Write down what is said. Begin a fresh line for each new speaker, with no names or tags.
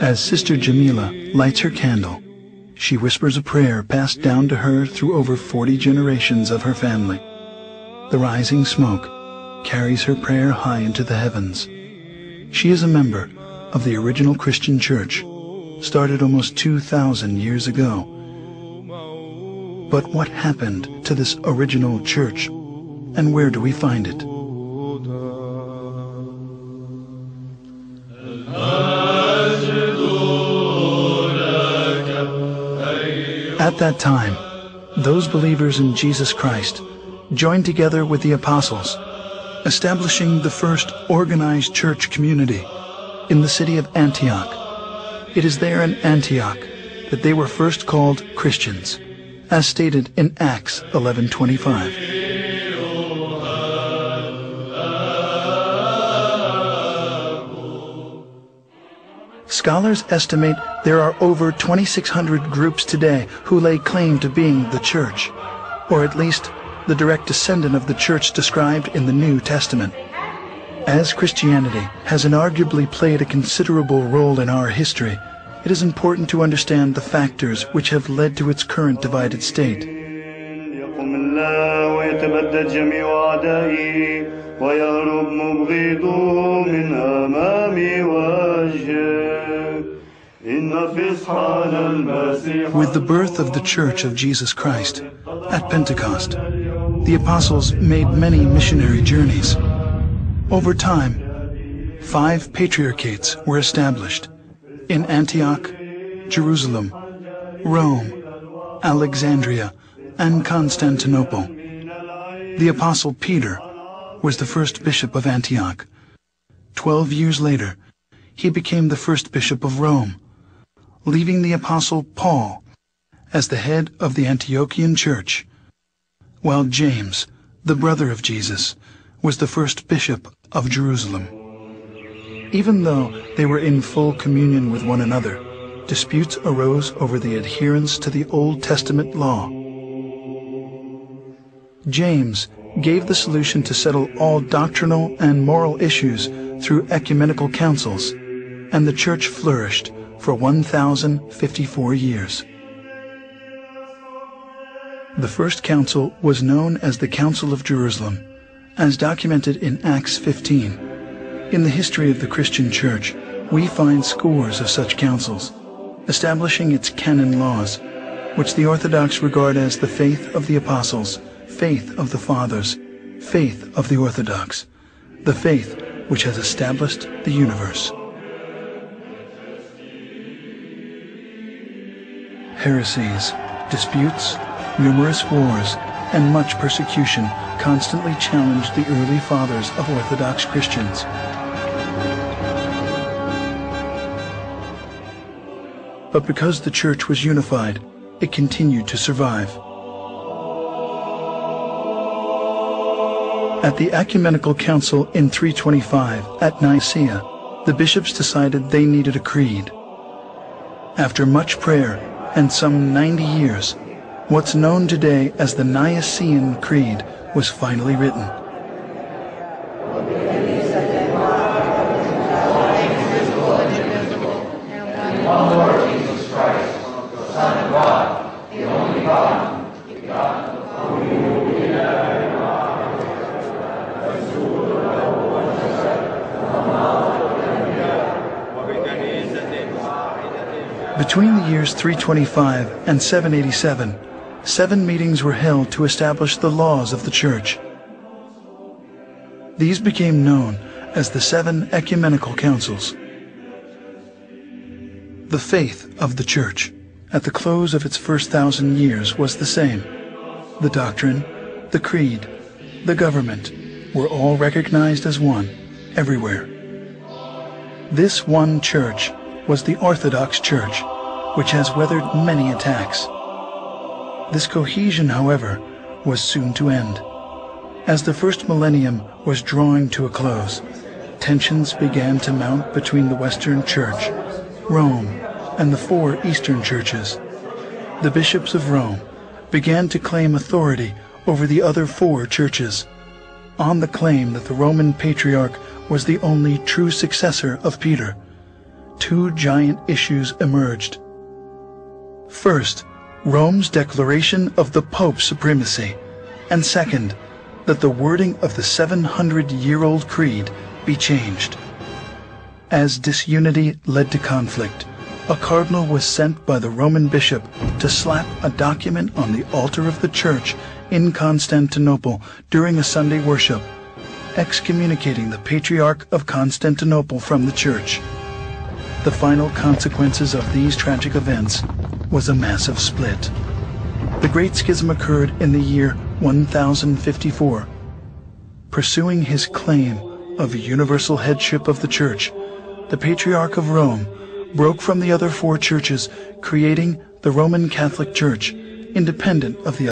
As Sister Jamila lights her candle, she whispers a prayer passed down to her through over 40 generations of her family. The rising smoke carries her prayer high into the heavens. She is a member of the original Christian church, started almost 2,000 years ago. But what happened to this original church, and where do we find it? At that time, those believers in Jesus Christ joined together with the apostles, establishing the first organized church community in the city of Antioch. It is there in Antioch that they were first called Christians, as stated in Acts 11:25. Scholars estimate there are over 2,600 groups today who lay claim to being the church, or at least the direct descendant of the church described in the New Testament. As Christianity has inarguably played a considerable role in our history, it is important to understand the factors which have led to its current divided state. With the birth of the Church of Jesus Christ at Pentecost, the apostles made many missionary journeys. Over time, 5 patriarchates were established in Antioch, Jerusalem, Rome, Alexandria, and Constantinople. The apostle Peter was the first bishop of Antioch. 12 years later, he became the first bishop of Rome, leaving the apostle Paul as the head of the Antiochian church, while James, the brother of Jesus, was the first bishop of Jerusalem. Even though they were in full communion with one another, disputes arose over the adherence to the Old Testament law. James gave the solution to settle all doctrinal and moral issues through ecumenical councils, and the church flourished for 1,054 years. The first council was known as the Council of Jerusalem, as documented in Acts 15. In the history of the Christian Church, we find scores of such councils, establishing its canon laws, which the Orthodox regard as the faith of the apostles, faith of the fathers, faith of the Orthodox, the faith which has established the universe. Heresies, disputes, numerous wars, and much persecution constantly challenged the early fathers of Orthodox Christians. But because the church was unified, it continued to survive. At the Ecumenical Council in 325 at Nicaea, the bishops decided they needed a creed. After much prayer and some 90 years, what's known today as the Nicene Creed was finally written. Between the years 325 and 787, 7 meetings were held to establish the laws of the Church. These became known as the 7 Ecumenical Councils. The faith of the Church at the close of its first 1,000 years was the same. The doctrine, the creed, the government were all recognized as one everywhere. This one church was the Orthodox Church, which has weathered many attacks. This cohesion, however, was soon to end. As the first millennium was drawing to a close, tensions began to mount between the Western Church, Rome, and the 4 Eastern churches. the bishops of Rome began to claim authority over the other 4 churches, on the claim that the Roman Patriarch was the only true successor of Peter. 2 giant issues emerged. First, Rome's declaration of the Pope's supremacy, and second, that the wording of the 700-year-old creed be changed. As disunity led to conflict, a cardinal was sent by the Roman bishop to slap a document on the altar of the church in Constantinople during a Sunday worship, excommunicating the Patriarch of Constantinople from the church. The final consequences of these tragic events was a massive split. The Great Schism occurred in the year 1054. Pursuing his claim of universal headship of the Church, the Patriarch of Rome broke from the other 4 churches, creating the Roman Catholic Church, independent of the